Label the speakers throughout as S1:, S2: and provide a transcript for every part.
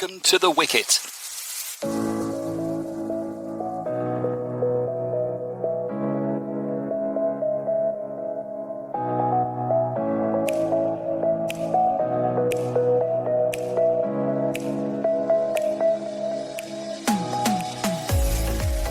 S1: Welcome to the Wicket.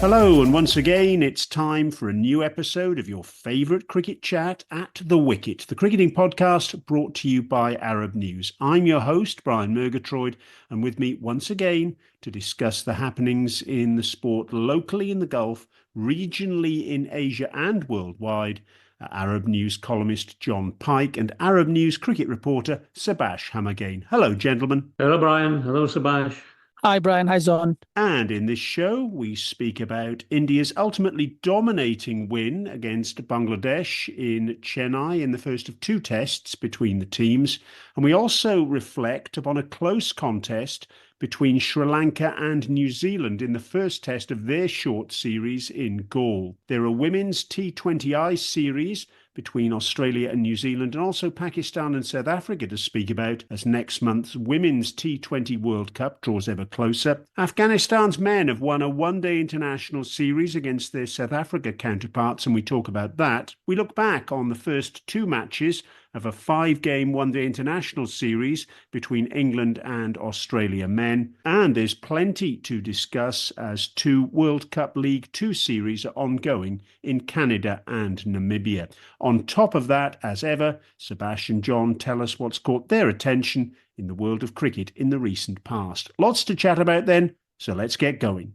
S2: Hello, and once again, it's time for a new episode of your favourite cricket chat at The Wicket, the cricketing podcast brought to you by Arab News. I'm your host, Brian Murgatroyd, and with me once again to discuss the happenings in the sport locally in the Gulf, regionally in Asia and worldwide, Arab News columnist Jon Pike and Arab News cricket reporter Subas Humagain. Hello, gentlemen.
S3: Hello, Brian. Hello, Subas.
S4: Hi, Brian. Hi, Jon.
S2: And in this show, we speak about India's ultimately dominating win against Bangladesh in Chennai in the first of two tests between the teams. And we also reflect upon a close contest between Sri Lanka and New Zealand in the first test of their short series in Galle. There are women's T20I series between Australia and New Zealand, and also Pakistan and South Africa to speak about as next month's Women's T20 World Cup draws ever closer. Afghanistan's men have won a one-day international series against their South Africa counterparts, and we talk about that. We look back on the first two matches of a five-game one-day international series between England and Australia men. And there's plenty to discuss as two World Cup League Two series are ongoing in Canada and Namibia. On top of that, as ever, Subas and Jon tell us what's caught their attention in the world of cricket in the recent past. Lots to chat about then, so let's get going.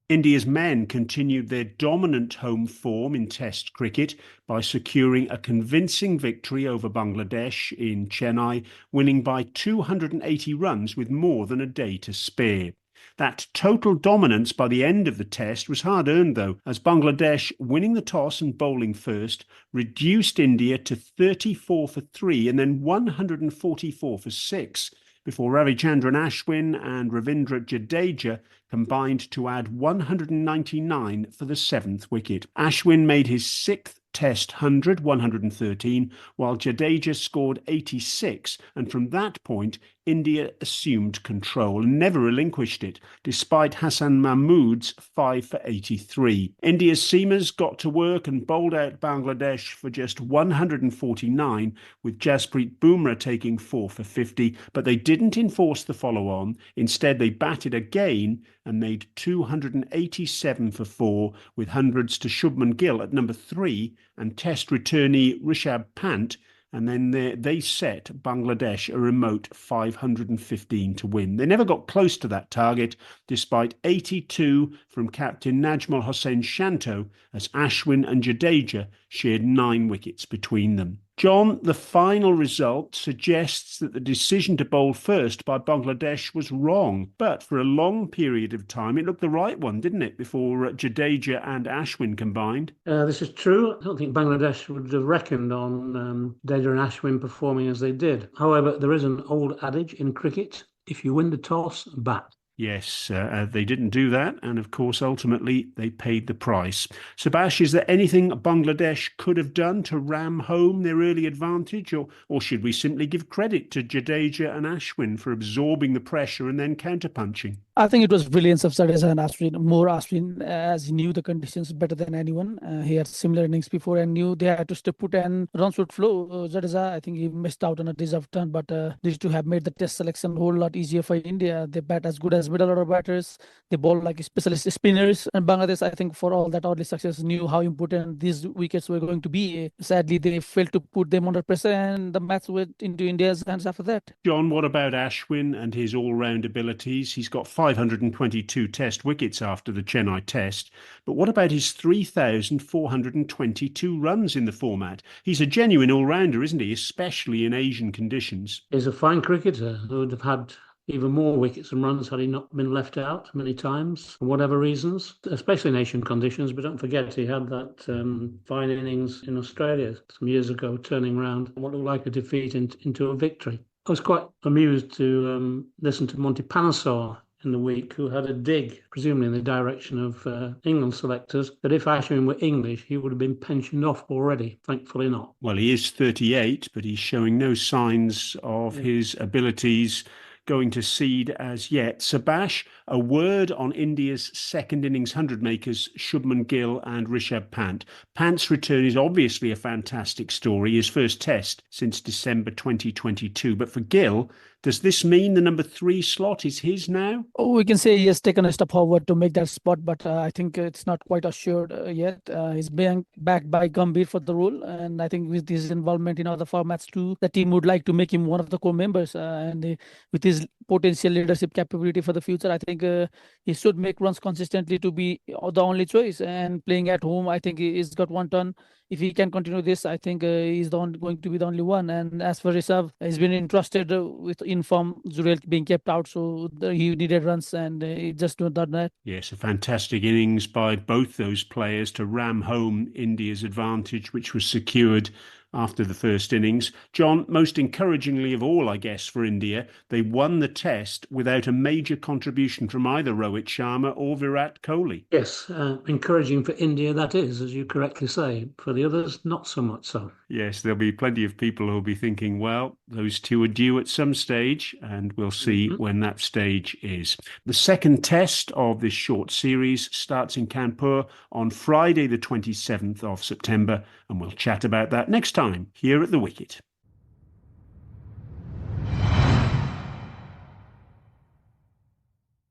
S2: India's men continued their dominant home form in Test cricket by securing a convincing victory over Bangladesh in Chennai, winning by 280 runs with more than a day to spare. That total dominance by the end of the test was hard-earned, though, as Bangladesh, winning the toss and bowling first, reduced India to 34 for 3 and then 144 for 6. Before Ravichandran Ashwin and Ravindra Jadeja combined to add 199 for the seventh wicket. Ashwin made his sixth Test 113, while Jadeja scored 86, and from that point, India assumed control and never relinquished it, despite Hassan Mahmood's 5 for 83. India's seamers got to work and bowled out Bangladesh for just 149, with Jasprit Bumrah taking 4 for 50, but they didn't enforce the follow-on. Instead, they batted again and made 287 for 4, with hundreds to Shubman Gill at number 3 and Test returnee Rishabh Pant, and then they set Bangladesh a remote 515 to win. They never got close to that target, despite 82 from captain Najmal Hossain Shanto, as Ashwin and Jadeja shared 9 wickets between them. Jon, the final result suggests that the decision to bowl first by Bangladesh was wrong. But for a long period of time, it looked the right one, didn't it, before Jadeja and Ashwin combined?
S3: This is true. I don't think Bangladesh would have reckoned on Jadeja and Ashwin performing as they did. However, there is an old adage in cricket: if you win the toss, bat.
S2: Yes, they didn't do that, and of course, ultimately, they paid the price. Subas, is there anything Bangladesh could have done to ram home their early advantage, or should we simply give credit to Jadeja and Ashwin for absorbing the pressure and then counterpunching?
S4: I think it was brilliance of Jadeja and Ashwin. More Ashwin, as he knew the conditions better than anyone. He had similar innings before and knew they had to stay put and runs would flow. Jadeja, I think he missed out on a deserved turn, but these two have made the test selection a whole lot easier for India. They bat as good as middle order batters. They bowl like specialist spinners. And Bangladesh, I think, for all that early success, knew how important these wickets were going to be. Sadly, they failed to put them under pressure, and the match went into India's hands after that.
S2: Jon, what about Ashwin and his all-round abilities? He's got 522 test wickets after the Chennai test, but what about his 3,422 runs in the format? He's a genuine all-rounder, isn't he, especially in Asian conditions?
S3: He's a fine cricketer who would have had even more wickets and runs had he not been left out many times for whatever reasons, especially in Asian conditions. But don't forget, he had that fine innings in Australia some years ago, turning around what looked like a defeat into a victory. I was quite amused to listen to Monty Panesar in the week who had a dig, presumably in the direction of England selectors, that if Ashwin were English, he would have been pensioned off already. Thankfully not.
S2: Well, he is 38, but he's showing no signs of his abilities going to seed as yet. Subhash, a word on India's second innings 100 makers, Shubman Gill and Rishabh Pant. Pant's return is obviously a fantastic story, his first test since December 2022. But for Gill, does this mean the number 3 slot is his now?
S4: Oh, we can say he has taken a step forward to make that spot, but I think it's not quite assured yet. He's being backed by Gambhir for the role, and I think with his involvement in other formats too, the team would like to make him one of the core members. With his potential leadership capability for the future, I think he should make runs consistently to be the only choice. And playing at home, I think he's got one ton. If he can continue this, I think he's going to be the only one. And as for Rishabh, he's been entrusted with inform Zurel being kept out, so he needed runs, and he just not done that.
S2: Yes, a fantastic innings by both those players to ram home India's advantage, which was secured after the first innings. John, most encouragingly of all, I guess, for India, they won the test without a major contribution from either Rohit Sharma or Virat Kohli.
S3: Yes, encouraging for India, that is, as you correctly say. For the others, not so much so.
S2: Yes, there'll be plenty of people who'll be thinking, well, those two are due at some stage, and we'll see when that stage is. The second test of this short series starts in Kanpur on Friday, the 27th of September, and we'll chat about that next time here at the Wicket.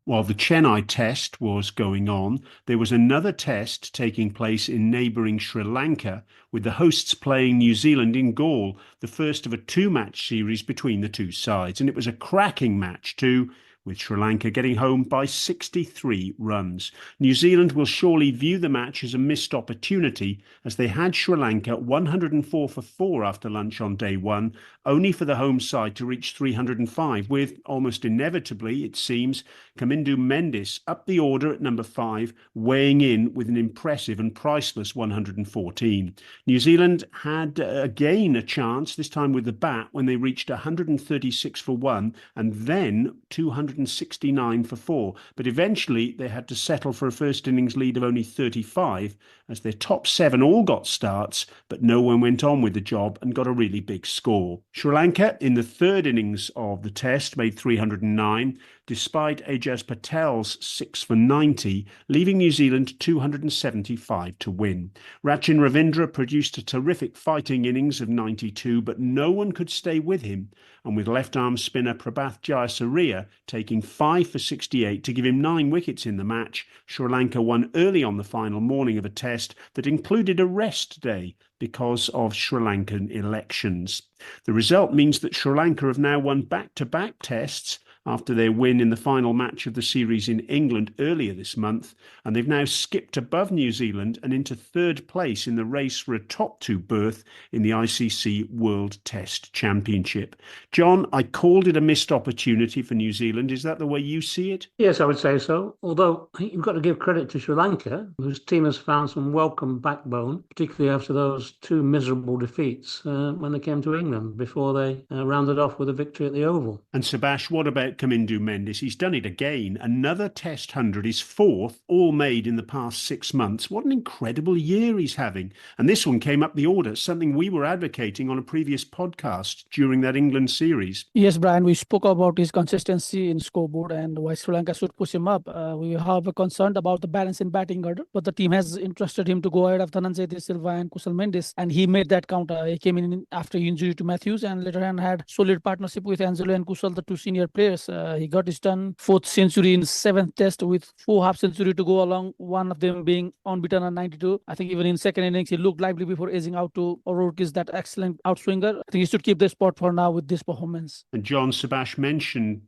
S2: While the Chennai test was going on, there was another test taking place in neighbouring Sri Lanka, with the hosts playing New Zealand in Galle, the first of a 2-match series between the two sides. And it was a cracking match too, with Sri Lanka getting home by 63 runs. New Zealand will surely view the match as a missed opportunity, as they had Sri Lanka 104 for 4 after lunch on day one, only for the home side to reach 305, with almost inevitably, it seems, Kamindu Mendis up the order at number 5, weighing in with an impressive and priceless 114. New Zealand had again a chance, this time with the bat, when they reached 136 for 1 and then 269 for 4. But eventually they had to settle for a first innings lead of only 35, as their top 7 all got starts, but no one went on with the job and got a really big score. Sri Lanka, in the third innings of the test, made 309, despite Ajaz Patel's 6 for 90, leaving New Zealand 275 to win. Rachin Ravindra produced a terrific fighting innings of 92, but no one could stay with him, and with left-arm spinner Prabath Jayasuriya taking 5 for 68 to give him 9 wickets in the match, Sri Lanka won early on the final morning of a test that included a rest day because of Sri Lankan elections. The result means that Sri Lanka have now won back-to-back tests after their win in the final match of the series in England earlier this month, and they've now skipped above New Zealand and into third place in the race for a top 2 berth in the ICC World Test Championship. John, I called it a missed opportunity for New Zealand. Is that the way you see it?
S3: Yes, I would say so. Although I think you've got to give credit to Sri Lanka, whose team has found some welcome backbone, particularly after those 2 miserable defeats when they came to England before they rounded off with a victory at the Oval.
S2: And Subhash, what about Kamindu Mendis? He's done it again. Another Test 100, his 4th, all made in the past 6 months. What an incredible year he's having. And this one came up the order, something we were advocating on a previous podcast during that England series.
S4: Yes, Brian, we spoke about his consistency in scoreboard and why Sri Lanka should push him up. We have a concern about the balance in batting order, but the team has entrusted him to go ahead of Dhananjay De Silva and Kusal Mendis, and he made that count. He came in after injury to Matthews and later on had solid partnership with Angelo and Kusal, the 2 senior players. He got his done 4th century in 7th test with 4 half century to go along, one of them being unbeaten on 92. I think even in second innings, he looked lively before edging out to O'Rourke, is that excellent outswinger. I think he should keep the spot for now with this performance.
S2: And John, Subhash mentioned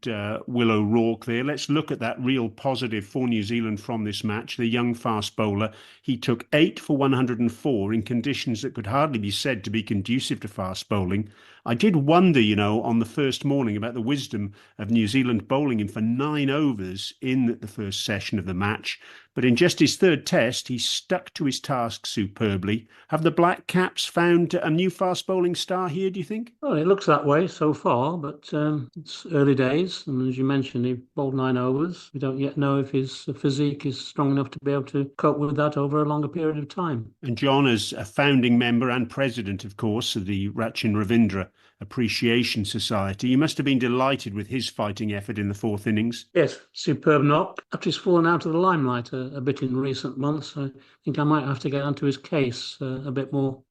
S2: Will O'Rourke there. Let's look at that real positive for New Zealand from this match. The young fast bowler, he took 8 for 104 in conditions that could hardly be said to be conducive to fast bowling. I did wonder, on the first morning about the wisdom of New Zealand bowling him for 9 overs in the first session of the match. But in just his third test, he stuck to his task superbly. Have the Black Caps found a new fast bowling star here, do you think?
S3: Well, it looks that way so far, but it's early days. And as you mentioned, he bowled 9 overs. We don't yet know if his physique is strong enough to be able to cope with that over a longer period of time.
S2: And Jon, as a founding member and president, of course, of the Rachin Ravindra Appreciation Society, you must have been delighted with his fighting effort in the fourth innings.
S3: Yes, superb knock. After he's fallen out of the limelight a bit in recent months, I think I might have to get onto his case a bit more.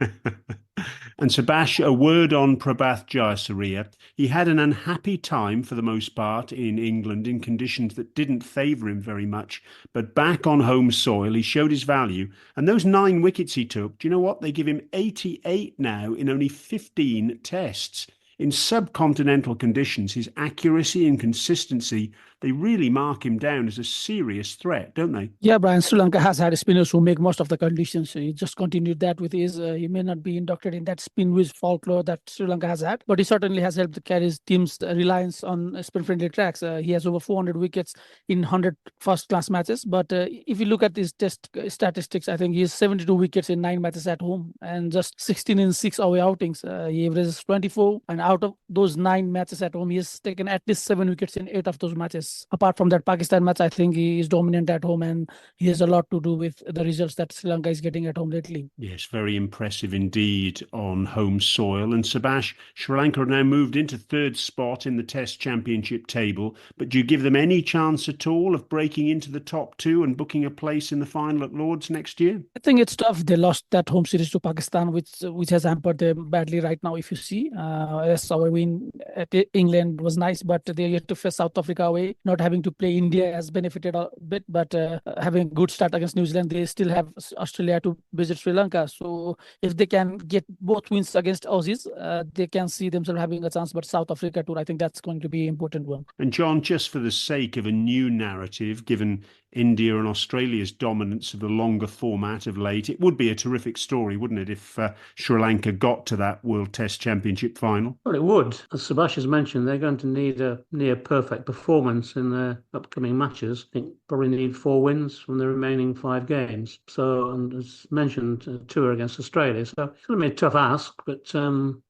S2: And Subas, a word on Prabhath Jayasuriya. He had an unhappy time for the most part in England in conditions that didn't favour him very much. But back on home soil, he showed his value. And those 9 wickets he took, do you know what? They give him 88 now in only 15 tests. In subcontinental conditions, his accuracy and consistency, they really mark him down as a serious threat, don't they?
S4: Yeah, Brian, Sri Lanka has had spinners who make most of the conditions. So he just continued that with his, he may not be inducted in that spin whiz folklore that Sri Lanka has had, but he certainly has helped carry his team's reliance on spin-friendly tracks. He has over 400 wickets in 100 first-class matches. But if you look at his test statistics, I think he has 72 wickets in 9 matches at home and just 16 in 6 away outings. He averages 24, and out of those 9 matches at home, he has taken at least 7 wickets in 8 of those matches. Apart from that Pakistan match, I think he is dominant at home, and he has a lot to do with the results that Sri Lanka is getting at home lately.
S2: Yes, very impressive indeed on home soil. And Subas, Sri Lanka have now moved into 3rd spot in the Test Championship table. But do you give them any chance at all of breaking into the top 2 and booking a place in the final at Lord's next year?
S4: I think it's tough. They lost that home series to Pakistan, which has hampered them badly right now. If you see, yes, our win at England was nice, but they yet to face South Africa away. Not having to play India has benefited a bit, but having a good start against New Zealand, they still have Australia to visit Sri Lanka. So if they can get both wins against Aussies, they can see themselves having a chance. But South Africa too, I think that's going to be an important one.
S2: And Jon, just for the sake of a new narrative, given India and Australia's dominance of the longer format of late, it would be a terrific story, wouldn't it, if Sri Lanka got to that World Test Championship final?
S3: Well, it would. As Subas has mentioned, they're going to need a near perfect performance in their upcoming matches. I think probably need 4 wins from the remaining 5 games. So, and as mentioned, 2 are against Australia. So it's going to be a tough ask, but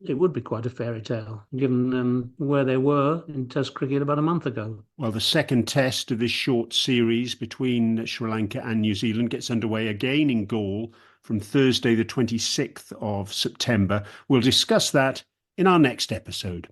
S3: it would be quite a fairy tale, given where they were in Test cricket about a month ago.
S2: Well, the second test of this short series between Sri Lanka and New Zealand gets underway again in Galle from Thursday, the 26th of September. We'll discuss that in our next episode.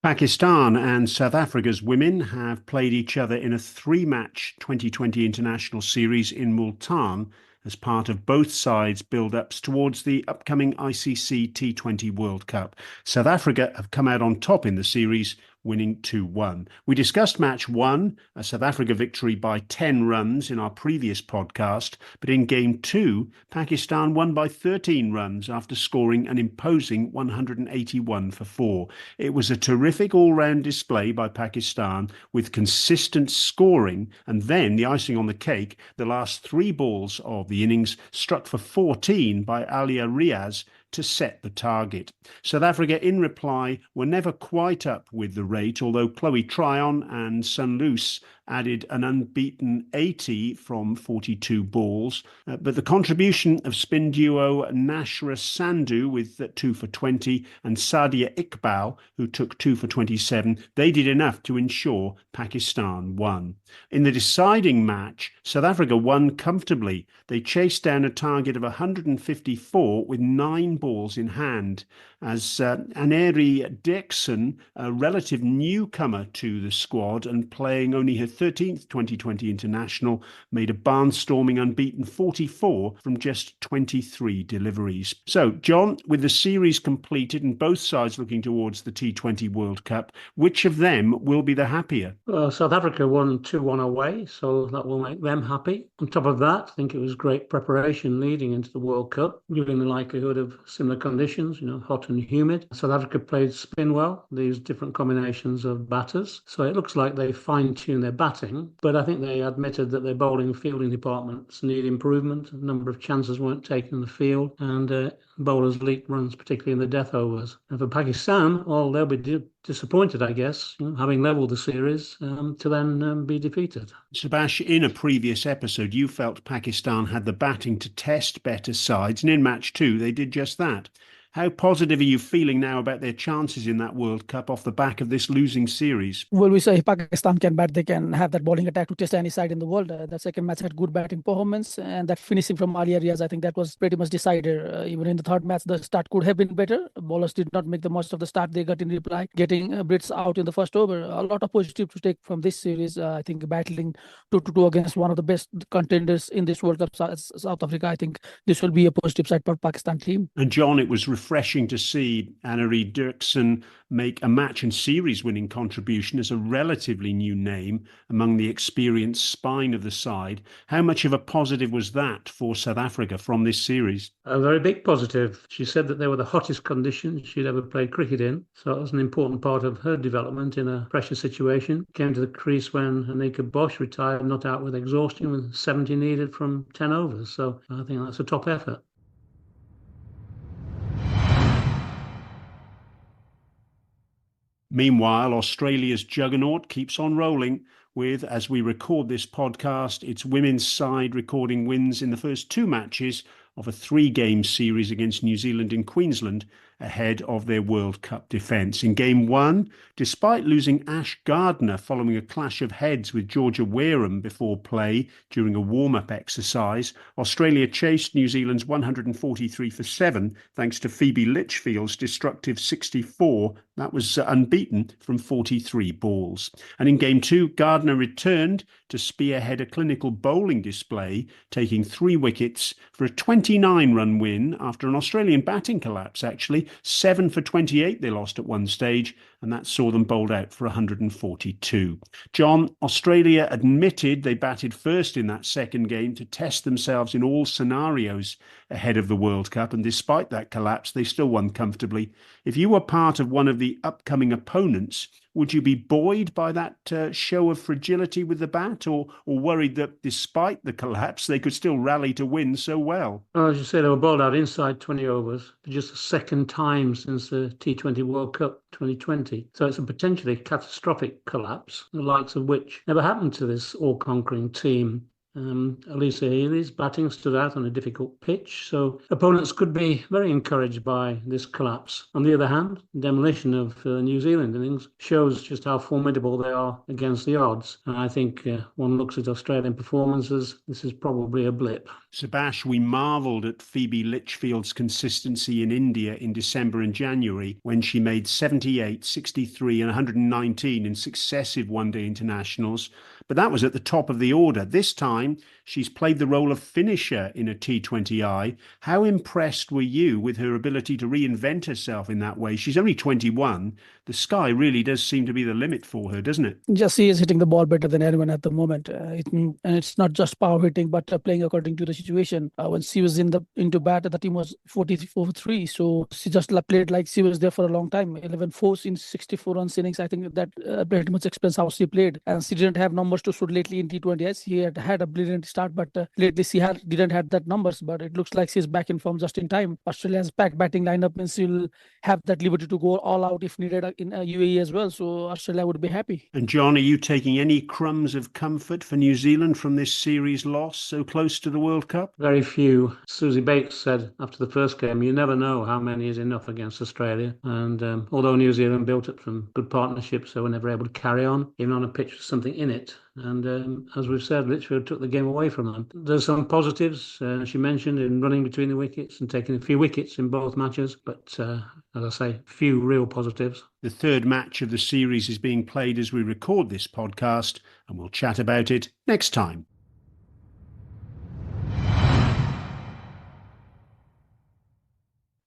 S2: Pakistan and South Africa's women have played each other in a 3-match 2020 international series in Multan as part of both sides' build-ups towards the upcoming ICC T20 World Cup. South Africa have come out on top in the series, winning 2-1. We discussed match 1, a South Africa victory by 10 runs in our previous podcast, but in game 2, Pakistan won by 13 runs after scoring an imposing 181 for 4. It was a terrific all-round display by Pakistan with consistent scoring, and then the icing on the cake, the last 3 balls of the innings struck for 14 by Alia Riaz to set the target. South Africa, in reply, were never quite up with the rate, although Chloe Tryon and Sunloose added an unbeaten 80 from 42 balls. But the contribution of spin duo Nashra Sandhu with 2 for 20 and Sadia Iqbal, who took 2 for 27, they did enough to ensure Pakistan won. In the deciding match, South Africa won comfortably. They chased down a target of 154 with 9 balls in hand, as Aneri Dixon, a relative newcomer to the squad and playing only her 13th 2020 international, made a barnstorming unbeaten 44 from just 23 deliveries. So, Jon, with the series completed and both sides looking towards the T20 World Cup, which of them will be the happier?
S3: Well, South Africa won 2-1 away, so that will make them happy. On top of that, I think it was great preparation leading into the World Cup, given the likelihood of similar conditions, hot and humid. South Africa played spin well, these different combinations of batters. So it looks like they fine-tuned their batting, but I think they admitted that their bowling and fielding departments need improvement. A number of chances weren't taken in the field, and bowlers leaked runs, particularly in the death overs. And for Pakistan, well, they'll be disappointed, I guess, having levelled the series, to then be defeated.
S2: Subas, in a previous episode, you felt Pakistan had the batting to test better sides, and in match 2, they did just that. How positive are you feeling now about their chances in that World Cup off the back of this losing series?
S4: Well, we say if Pakistan can bat, they can have that bowling attack to test any side in the world. The second match had good batting performance, and that finishing from early areas, I think that was pretty much decided. Even in the third match, the start could have been better. Bowlers did not make the most of the start they got in reply, getting Brits out in the first over. A lot of positive to take from this series. I think battling 2-2 against one of the best contenders in this World Cup, South Africa. I think this will be a positive side for Pakistan team.
S2: And John, it was refreshing to see Annery Dirksen make a match and series winning contribution as a relatively new name among the experienced spine of the side. How much of a positive was that for South Africa from this series?
S3: A very big positive. She said that they were the hottest conditions she'd ever played cricket in, so it was an important part of her development in a pressure situation. Came to the crease when Anika Bosch retired, not out with exhaustion, with 70 needed from 10 overs, so I think that's a top effort.
S2: Meanwhile, Australia's juggernaut keeps on rolling with, as we record this podcast, its women's side recording wins in the first 2 matches of a 3-game series against New Zealand in Queensland ahead of their World Cup defence. In Game 1, despite losing Ash Gardner following a clash of heads with Georgia Wareham before play during a warm-up exercise, Australia chased New Zealand's 143 for 7 thanks to Phoebe Litchfield's destructive 64. That was unbeaten from 43 balls. And in Game 2, Gardner returned to spearhead a clinical bowling display, taking 3 wickets for a 29-run win after an Australian batting collapse, actually. 7 for 28 they lost at one stage, and that saw them bowled out for 142. John, Australia admitted they batted first in that second game to test themselves in all scenarios ahead of the World Cup, and despite that collapse, they still won comfortably. If you were part of one of the upcoming opponents, would you be buoyed by that show of fragility with the bat, or worried that despite the collapse, they could still rally to win so well?
S3: Well, as you say, they were bowled out inside 20 overs for just the second time since the T20 World Cup 2020. So it's a potentially catastrophic collapse, the likes of which never happened to this all-conquering team. Elisa Healy's batting stood out on a difficult pitch, so opponents could be very encouraged by this collapse. On the other hand, demolition of New Zealand innings shows just how formidable they are against the odds. And I think one looks at Australian performances, this is probably a blip.
S2: Subas, we marvelled at Phoebe Litchfield's consistency in India in December and January when she made 78, 63 and 119 in successive one-day internationals. But that was at the top of the order. This time, she's played the role of finisher in a T20I. How impressed were you with her ability to reinvent herself in that way? She's only 21. The sky really does seem to be the limit for her, doesn't it?
S4: Just she is hitting the ball better than anyone at the moment. And it's not just power hitting, but playing according to the situation. When she was into bat, the team was 44-3. So she just played like she was there for a long time. 11 fours in 64 runs innings. I think that pretty much explains how she played. And she didn't have numbers to shoot lately in T20s. He had a brilliant start, but lately she didn't have that numbers. But it looks like she's back in form just in time. Australia's packed batting lineup means she'll have that liberty to go all out if needed in UAE as well. So Australia would be happy.
S2: And John, are you taking any crumbs of comfort for New Zealand from this series loss so close to the World Cup?
S3: Very few. Susie Bates said after the first game, you never know how many is enough against Australia. And although New Zealand built up some good partnerships, they were never able to carry on, even on a pitch with something in it. And as we've said, Litchfield took the game away from them. There's some positives, she mentioned, in running between the wickets and taking a few wickets in both matches. But as I say, few real positives.
S2: The third match of the series is being played as we record this podcast, and we'll chat about it next time.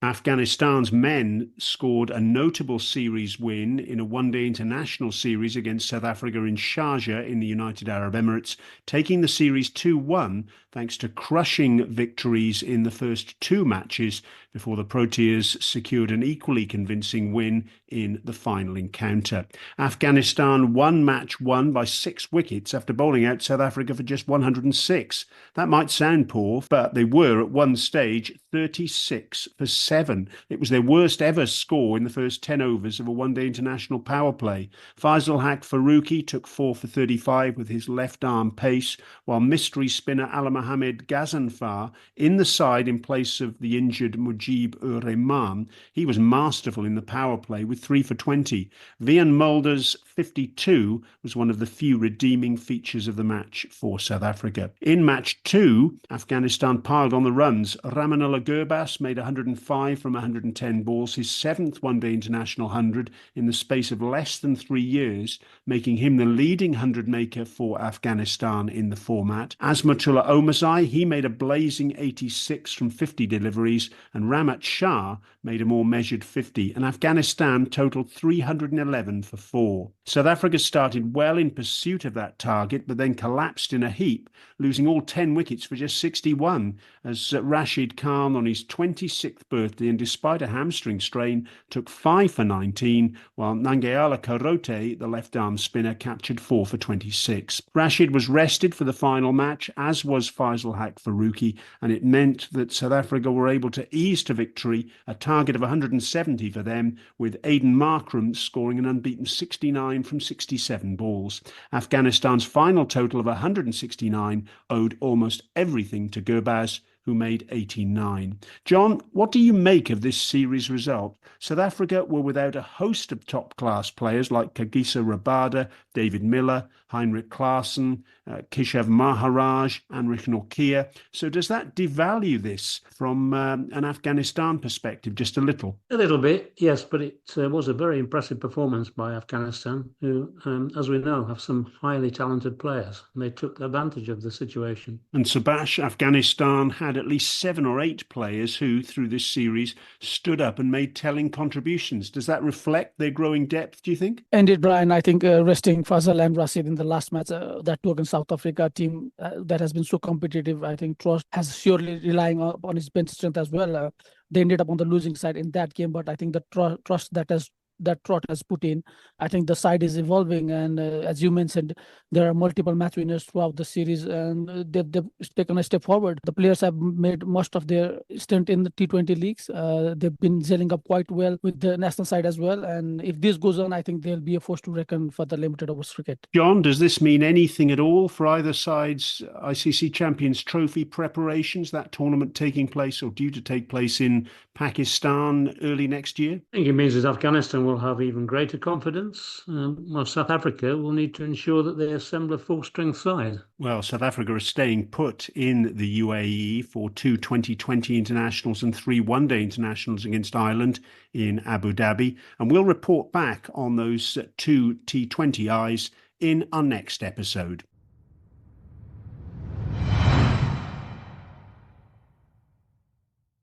S2: Afghanistan's men scored a notable series win in a one-day international series against South Africa in Sharjah in the United Arab Emirates, taking the series 2-1 thanks to crushing victories in the first two matches before the Proteas secured an equally convincing win in the final encounter. Afghanistan won match one by 6 wickets after bowling out South Africa for just 106. That might sound poor, but they were at one stage 36 for 7. It was their worst ever score in the first 10 overs of a one-day international power play. Faisal Haq Farooqi took 4 for 35 with his left-arm pace, while mystery spinner Ala Mohammed Ghazanfar in the side in place of the injured Mujib-ur-Rahman. He was masterful in the power play with 3 for 20. Vian Mulder's 52 was one of the few redeeming features of the match for South Africa. In match 2, Afghanistan piled on the runs. Ramanullah Gurbas made 105 from 110 balls, his 7th one-day international 100 in the space of less than 3 years, making him the leading 100 maker for Afghanistan in the format. Azmatullah Omarzai, he made a blazing 86 from 50 deliveries, and Ramat Shah made a more measured 50, and Afghanistan totaled 311 for 4. South Africa started well in pursuit of that target, but then collapsed in a heap, losing all 10 wickets for just 61, as Rashid Khan on his 26th birthday, and despite a hamstring strain, took 5 for 19, while Nangiala Karote, the left-arm spinner, captured 4 for 26. Rashid was rested for the final match, as was Faisal Haq Farooqi, and it meant that South Africa were able to ease to victory, a target of 170 for them, with Aiden Markram scoring an unbeaten 69 from 67 balls. Afghanistan's final total of 169 owed almost everything to Gurbaz, who made 89. John, what do you make of this series result? South Africa were without a host of top-class players like Kagiso Rabada, David Miller, Heinrich Klaassen, Keshav Maharaj, Anrich Nortje. So does that devalue this from an Afghanistan perspective just a little?
S3: A little bit, yes, but it was a very impressive performance by Afghanistan, who, as we know, have some highly talented players, and they took advantage of the situation.
S2: And Subas, Afghanistan had at least 7 or 8 players who, through this series, stood up and made telling contributions. Does that reflect their growing depth, do you think?
S4: Indeed, Brian. I think resting Faisal and Rashid in the last match, that took against South Africa team that has been so competitive, I think Trost has surely relying on his bench strength as well. They ended up on the losing side in that game, but I think the trust that Trot has put in, I think the side is evolving, and as you mentioned, there are multiple match winners throughout the series, and they've taken a step forward. The players have made most of their stint in the T20 leagues. They've been gelling up quite well with the national side as well, and if this goes on, I think they'll be a force to reckon for the limited overs cricket.
S2: John, does this mean anything at all for either side's ICC Champions Trophy preparations, that tournament taking place or due to take place in Pakistan early next year?
S3: I think it means that Afghanistan will have even greater confidence. While South Africa will need to ensure that they assemble a full-strength side.
S2: Well, South Africa is staying put in the UAE for 2 2020 internationals and 3 one-day internationals against Ireland in Abu Dhabi, and we'll report back on those 2 T20Is in our next episode.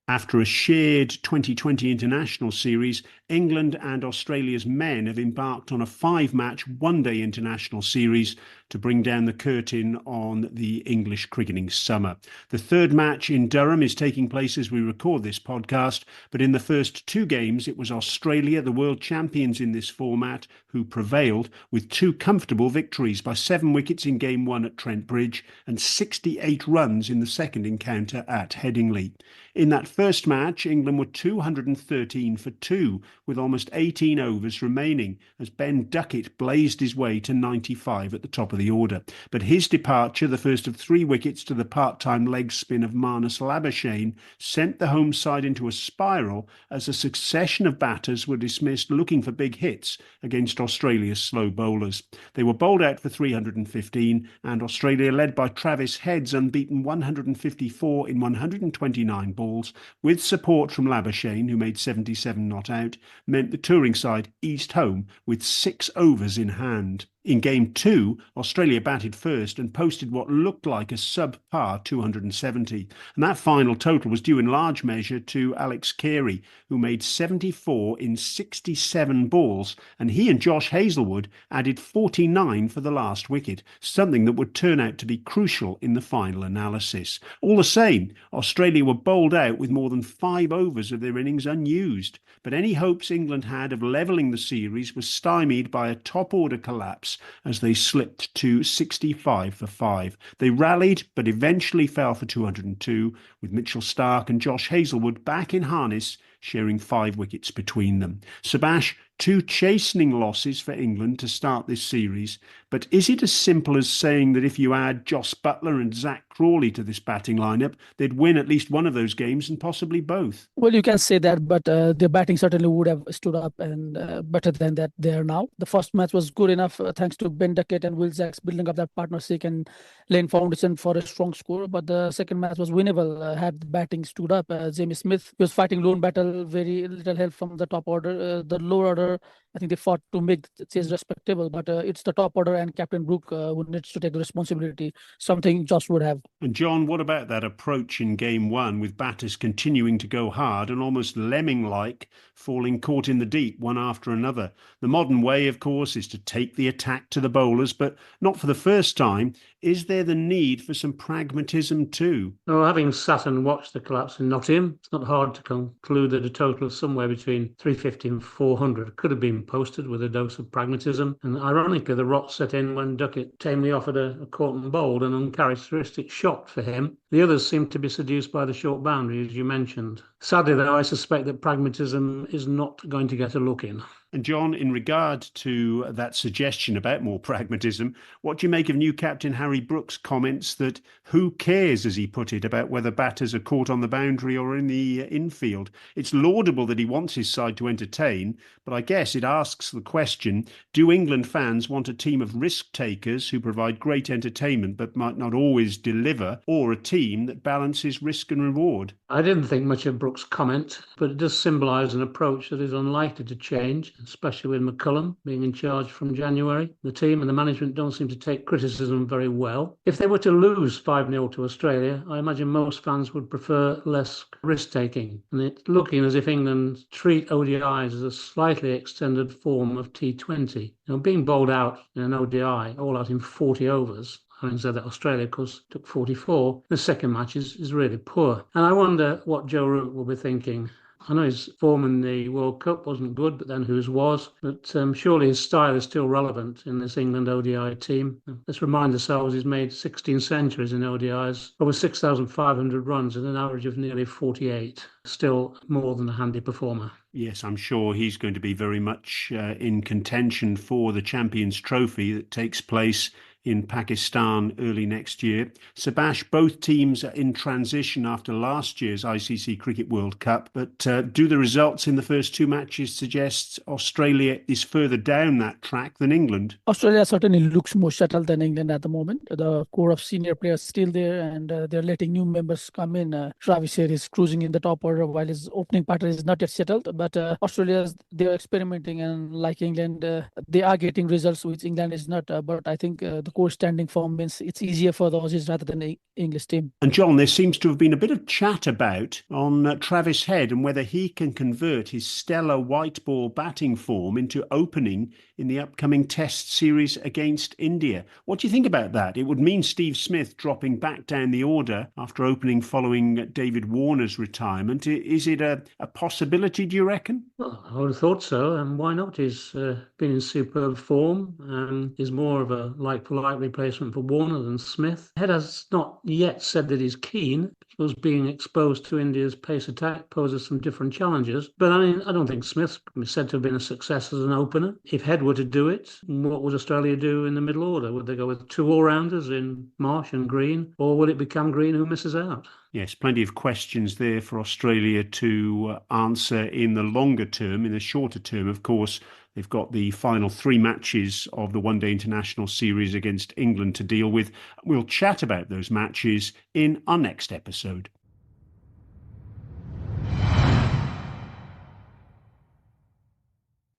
S2: After a shared 2020 international series, England and Australia's men have embarked on a 5-match one-day international series to bring down the curtain on the English cricketing summer. The third match in Durham is taking place as we record this podcast, but in the first 2 games it was Australia, the world champions in this format, who prevailed with 2 comfortable victories by 7 wickets in Game 1 at Trent Bridge and 68 runs in the second encounter at Headingley. In that first match, England were 213 for 2, with almost 18 overs remaining, as Ben Duckett blazed his way to 95 at the top of the order. But his departure, the first of 3 wickets to the part-time leg spin of Marnus Labuschagne, sent the home side into a spiral as a succession of batters were dismissed looking for big hits against Australia's slow bowlers. They were bowled out for 315, and Australia, led by Travis Head's unbeaten 154 in 129 balls, with support from Labuschagne, who made 77 not out, meant the touring side eased home with 6 overs in hand. In Game 2, Australia batted first and posted what looked like a sub-par 270. And that final total was due in large measure to Alex Carey, who made 74 in 67 balls, and he and Josh Hazlewood added 49 for the last wicket, something that would turn out to be crucial in the final analysis. All the same, Australia were bowled out with more than 5 overs of their innings unused, but any hopes England had of levelling the series was stymied by a top-order collapse as they slipped to 65 for 5. They rallied, but eventually fell for 202, with Mitchell Starc and Josh Hazlewood back in harness, sharing 5 wickets between them. Subas, 2 chastening losses for England to start this series, but is it as simple as saying that if you add Jos Buttler and Zach Crawley to this batting lineup, they'd win at least one of those games and possibly both?
S4: Well, you can say that, but their batting certainly would have stood up and better than that they are now. The first match was good enough thanks to Ben Duckett and Will Jacks building up that partnership and laying foundation for a strong score. But the second match was winnable had the batting stood up. Jamie Smith was fighting lone battle, very little help from the top order. The lower order, I think they fought to make the chase respectable, but it's the top order and Captain Brook who needs to take the responsibility, something Josh would have.
S2: And John, what about that approach in Game 1 with batters continuing to go hard and almost lemming-like falling caught in the deep one after another? The modern way, of course, is to take the attack to the bowlers, but not for the first time. Is there the need for some pragmatism too?
S3: Well, having sat and watched the collapse in Nottingham, it's not hard to conclude that a total of somewhere between 350 and 400 could have been posted with a dose of pragmatism. And ironically, the rot set in when Duckett tamely offered a caught and bowled an uncharacteristic shot for him. The others seemed to be seduced by the short boundary, as you mentioned. Sadly, though, I suspect that pragmatism is not going to get a look in.
S2: And John, in regard to that suggestion about more pragmatism, what do you make of new captain Harry Brooks' comments that who cares, as he put it, about whether batters are caught on the boundary or in the infield? It's laudable that he wants his side to entertain, but I guess it asks the question, do England fans want a team of risk-takers who provide great entertainment but might not always deliver, or a team that balances risk and reward?
S3: I didn't think much of Brooks' comment, but it does symbolise an approach that is unlikely to change, especially with McCullum being in charge from January. The team and the management don't seem to take criticism very well. If they were to lose 5-0 to Australia, I imagine most fans would prefer less risk-taking. And it's looking as if England treat ODIs as a slightly extended form of T20. Being bowled out in an ODI, all out in 40 overs, having said that Australia, of course, took 44. The second match is really poor. And I wonder what Joe Root will be thinking. I know his form in the World Cup wasn't good, but then whose was? But surely his style is still relevant in this England ODI team. Let's remind ourselves he's made 16 centuries in ODIs, over 6,500 runs and an average of nearly 48. Still more than a handy performer.
S2: Yes, I'm sure he's going to be very much in contention for the Champions Trophy that takes place in Pakistan early next year. Subas, both teams are in transition after last year's ICC Cricket World Cup, but do the results in the first 2 matches suggest Australia is further down that track than England?
S4: Australia certainly looks more settled than England at the moment. The core of senior players still there, and they're letting new members come in. Travis Head is cruising in the top order while his opening pattern is not yet settled, but Australia, they're experimenting, and like England, they are getting results which England is not, but I think the core standing form means it's easier for the Aussies rather than the English team.
S2: And John, there seems to have been a bit of chat about on Travis Head and whether he can convert his stellar white ball batting form into opening in the upcoming Test series against India. What do you think about that? It would mean Steve Smith dropping back down the order after opening following David Warner's retirement. Is it a possibility, do you reckon?
S3: Well, I would have thought so, and why not? He's been in superb form. He's more of a like-for-like replacement for Warner than Smith. Head has not yet said that he's keen. Because being exposed to India's pace attack poses some different challenges. But I don't think Smith can be said to have been a success as an opener. If Head were to do it, what would Australia do in the middle order? Would they go with 2 all-rounders in Marsh and Green, or will it become Green who misses out?
S2: Yes, plenty of questions there for Australia to answer in the longer term. In the shorter term, of course, they've got the final 3 matches of the one-day international series against England to deal with. We'll chat about those matches in our next episode.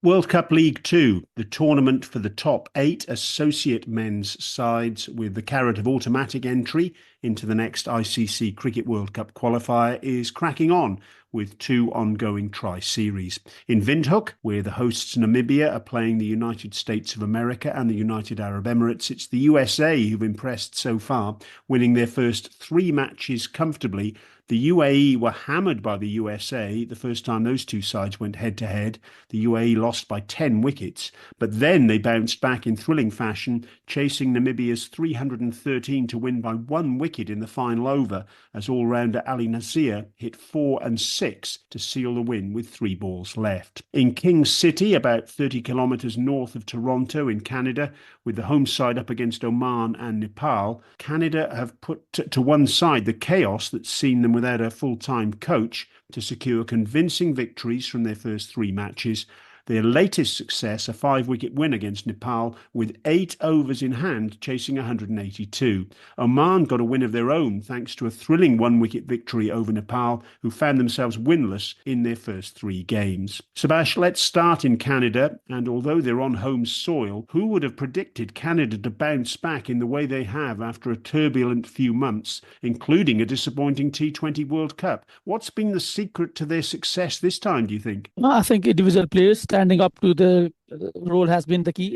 S2: World Cup League 2, the tournament for the top 8 associate men's sides with the carrot of automatic entry into the next ICC Cricket World Cup qualifier, is cracking on with 2 ongoing tri-series. In Windhoek, where the hosts Namibia are playing the United States of America and the United Arab Emirates, it's the USA who've impressed so far, winning their first 3 matches comfortably. The UAE were hammered by the USA the first time those 2 sides went head-to-head. The UAE lost by 10 wickets, but then they bounced back in thrilling fashion, chasing Namibia's 313 to win by 1 wicket in the final over, as all-rounder Ali Nazir hit 4 and 6 to seal the win with 3 balls left. In King City, about 30 kilometres north of Toronto in Canada, with the home side up against Oman and Nepal, Canada have put to one side the chaos that's seen them without a full-time coach to secure convincing victories from their first 3 matches. Their latest success, a 5-wicket win against Nepal, with 8 overs in hand, chasing 182. Oman got a win of their own thanks to a thrilling 1-wicket victory over Nepal, who found themselves winless in their first 3 games. Subas, let's start in Canada, and although they're on home soil, who would have predicted Canada to bounce back in the way they have after a turbulent few months, including a disappointing T20 World Cup? What's been the secret to their success this time, do you think?
S4: Well, I think individual players standing up to the role has been the key.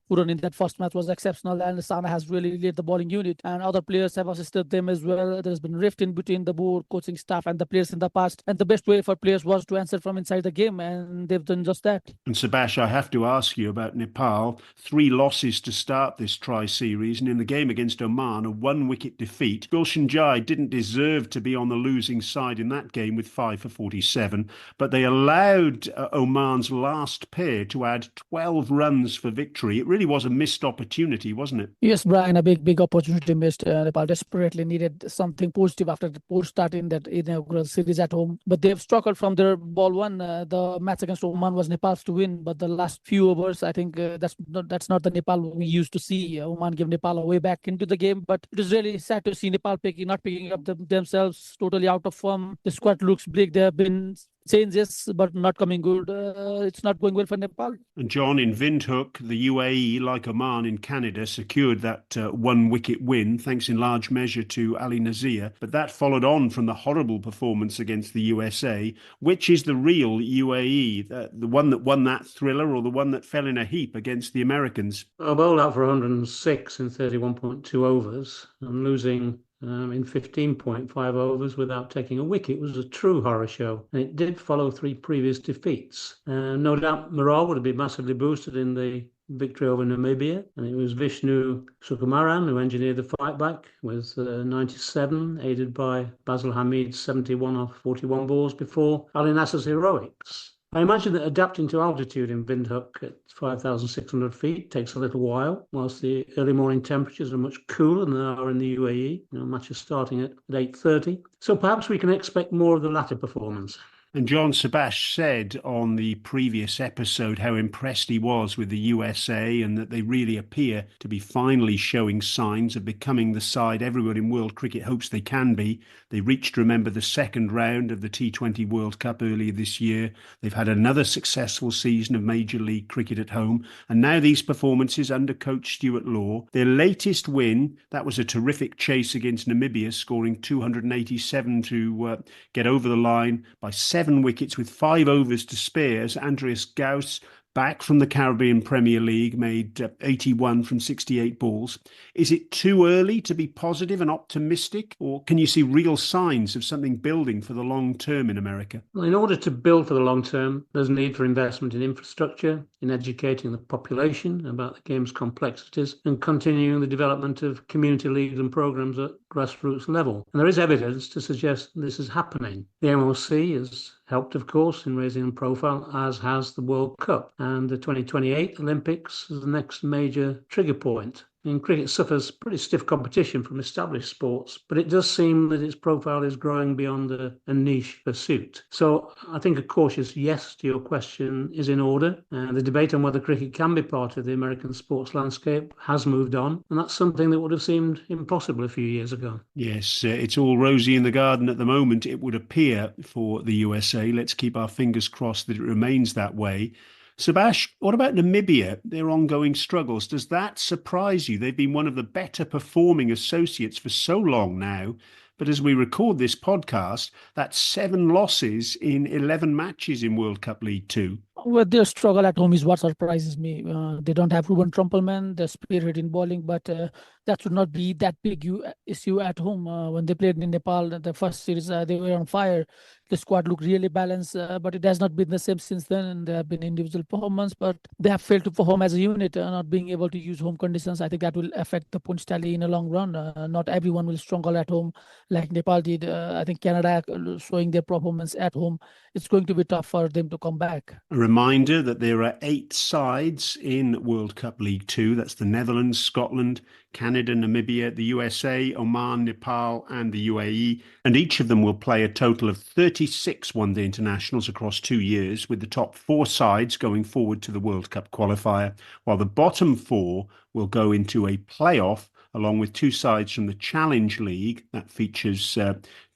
S4: Puran in that first match was exceptional, and Sana has really led the bowling unit, and other players have assisted them as well. There's been rift in between the board, coaching staff, and the players in the past, and the best way for players was to answer from inside the game, and they've done just that.
S2: And Subas, I have to ask you about Nepal. 3 losses to start this tri-series, and in the game against Oman, a 1-wicket defeat. Gulshan Jai didn't deserve to be on the losing side in that game with 5 for 47, but they allowed Oman's last pair to add 12 runs for victory. It really was a missed opportunity, wasn't it?
S4: Yes, Brian, a big opportunity missed. Nepal desperately needed something positive after the poor start in that inaugural series at home. But they've struggled from their ball 1. The match against Oman was Nepal's to win, but the last few overs, I think that's not the Nepal we used to see. Oman gave Nepal a way back into the game, but it is really sad to see Nepal not picking up themselves, totally out of form. The squad looks bleak. There have been changes, but not coming good. It's not going well for Nepal.
S2: And John, in Windhoek, the UAE, like Oman in Canada, secured that 1-wicket win, thanks in large measure to Ali Nazir. But that followed on from the horrible performance against the USA. Which is the real UAE? The one that won that thriller, or the one that fell in a heap against the Americans?
S3: I bowled out for 106 in 31.2 overs and losing in 15.5 overs without taking a wicket. It was a true horror show, and it did follow 3 previous defeats. No doubt morale would have been massively boosted in the victory over Namibia, and it was Vishnu Sukumaran who engineered the fight back with 97, aided by Basil Hamid's 71 off 41 balls before Ali Nasser's heroics. I imagine that adapting to altitude in Windhoek at 5,600 feet takes a little while, whilst the early morning temperatures are much cooler than they are in the UAE. Matches starting at 8:30. So perhaps we can expect more of the latter performance.
S2: And John, Subas said on the previous episode how impressed he was with the USA, and that they really appear to be finally showing signs of becoming the side everyone in world cricket hopes they can be. They reached, remember, the 2nd round of the T20 World Cup earlier this year. They've had another successful season of Major League Cricket at home, and now these performances under coach Stuart Law. Their latest win, that was a terrific chase against Namibia, scoring 287 to get over the line by 7 wickets with 5 overs to spare, as Andreas Gauss, back from the Caribbean Premier League, made 81 from 68 balls. Is it too early to be positive and optimistic, or can you see real signs of something building for the long term in America?
S3: Well, in order to build for the long term, there's a need for investment in infrastructure, in educating the population about the game's complexities, and continuing the development of community leagues and programs at grassroots level. And there is evidence to suggest this is happening. The MOC has helped, of course, in raising the profile, as has the World Cup. And the 2028 Olympics is the next major trigger point. Cricket suffers pretty stiff competition from established sports, but it does seem that its profile is growing beyond a niche pursuit. So I think a cautious yes to your question is in order. The debate on whether cricket can be part of the American sports landscape has moved on, and that's something that would have seemed impossible a few years ago.
S2: Yes, it's all rosy in the garden at the moment, it would appear, for the USA. Let's keep our fingers crossed that it remains that way. Subas, what about Namibia, their ongoing struggles? Does that surprise you? They've been one of the better performing associates for so long now. But as we record this podcast, that's 7 losses in 11 matches in World Cup League Two.
S4: Well, their struggle at home is what surprises me. They don't have Ruben Trumpelman, the spirit in bowling, but that should not be that big issue at home. When they played in Nepal, the first series, they were on fire. The squad looked really balanced, but it has not been the same since then. And there have been individual performance, but they have failed to perform as a unit, not being able to use home conditions. I think that will affect the points tally in the long run. Not everyone will struggle at home like Nepal did. I think Canada showing their performance at home, it's going to be tough for them to come back.
S2: A reminder that there are 8 sides in World Cup League Two. That's the Netherlands, Scotland, Canada, Namibia, the USA, Oman, Nepal, and the UAE. And each of them will play a total of 36 one-day internationals across 2 years, with the top 4 sides going forward to the World Cup qualifier, while the bottom 4 will go into a playoff along with 2 sides from the Challenge League. That features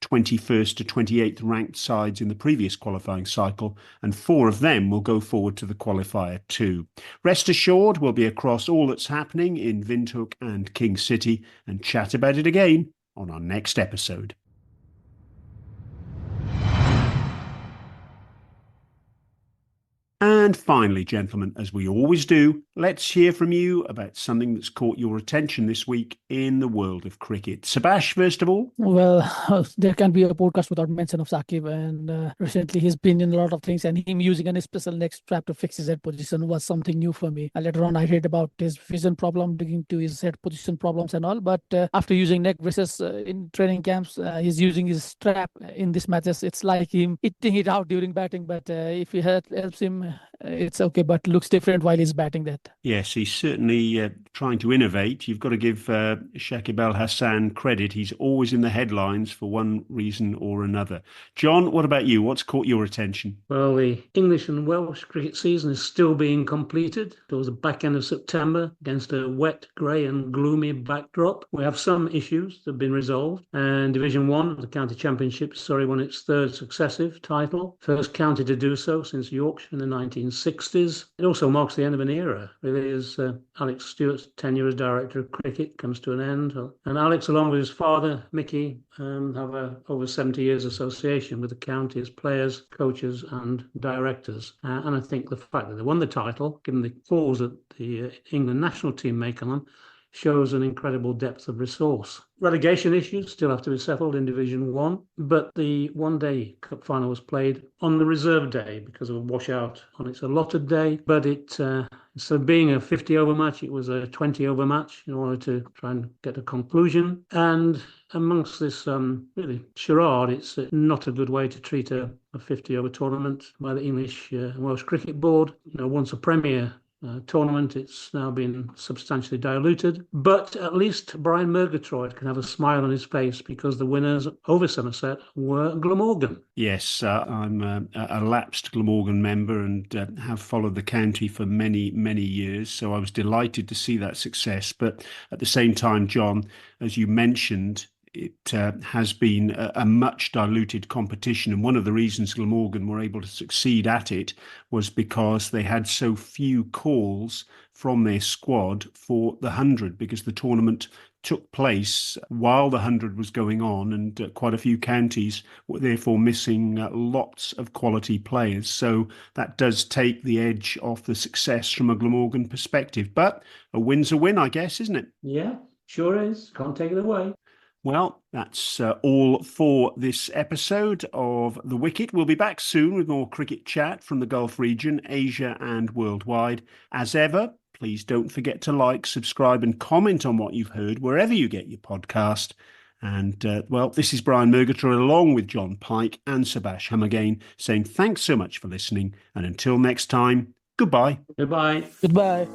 S2: 21st to 28th ranked sides in the previous qualifying cycle, and 4 of them will go forward to the qualifier too. Rest assured, we'll be across all that's happening in Windhoek and King City and chat about it again on our next episode. And finally, gentlemen, as we always do, let's hear from you about something that's caught your attention this week in the world of cricket. Subas, first of all?
S4: Well, there can be a podcast without mention of Saqib, and recently he's been in a lot of things, and him using a special neck strap to fix his head position was something new for me. Later on, I read about his vision problem, digging to his head position problems and all, but after using neck braces in training camps, he's using his strap in these matches. It's like him eating it out during batting, but if it helps him, it's okay, but looks different while he's batting that.
S2: Yes, he's certainly trying to innovate. You've got to give Shakib Al Hassan credit. He's always in the headlines for one reason or another. John, what about you? What's caught your attention?
S3: Well, the English and Welsh cricket season is still being completed towards the back end of September against a wet, grey and gloomy backdrop. We have some issues that have been resolved, and Division 1 of the County Championship won its 3rd successive title, first county to do so since Yorkshire in the 1960s. It also marks the end of an era, really, as Alex Stewart's tenure as Director of Cricket comes to an end. And Alex, along with his father, Mickey, have over 70 years association with the county as players, coaches and directors. And I think the fact that they won the title, given the calls that the England national team make on them, shows an incredible depth of resource. Relegation issues still have to be settled in Division 1, but the one-day cup final was played on the reserve day because of a washout on its allotted day. But instead of being a 50-over match, it was a 20-over match in order to try and get a conclusion. And amongst this really charade, it's not a good way to treat a 50-over tournament by the English and Welsh Cricket Board. Once a premier tournament, it's now been substantially diluted, but at least Brian Murgatroyd can have a smile on his face because the winners over Somerset were Glamorgan.
S2: Yes, I'm a lapsed Glamorgan member and have followed the county for many, many years, so I was delighted to see that success. But at the same time, John, as you mentioned, it has been a much diluted competition. And one of the reasons Glamorgan were able to succeed at it was because they had so few calls from their squad for the 100, because the tournament took place while the 100 was going on, and quite a few counties were therefore missing lots of quality players. So that does take the edge off the success from a Glamorgan perspective. But a win's a win, I guess, isn't it?
S3: Yeah, sure is. Can't take it away.
S2: Well, that's all for this episode of The Wicket. We'll be back soon with more cricket chat from the Gulf region, Asia and worldwide. As ever, please don't forget to like, subscribe and comment on what you've heard wherever you get your podcast. And, this is Brian Murgatroyd along with Jon Pike and Subas Humagain saying thanks so much for listening. And until next time, goodbye.
S3: Goodbye.
S4: Goodbye.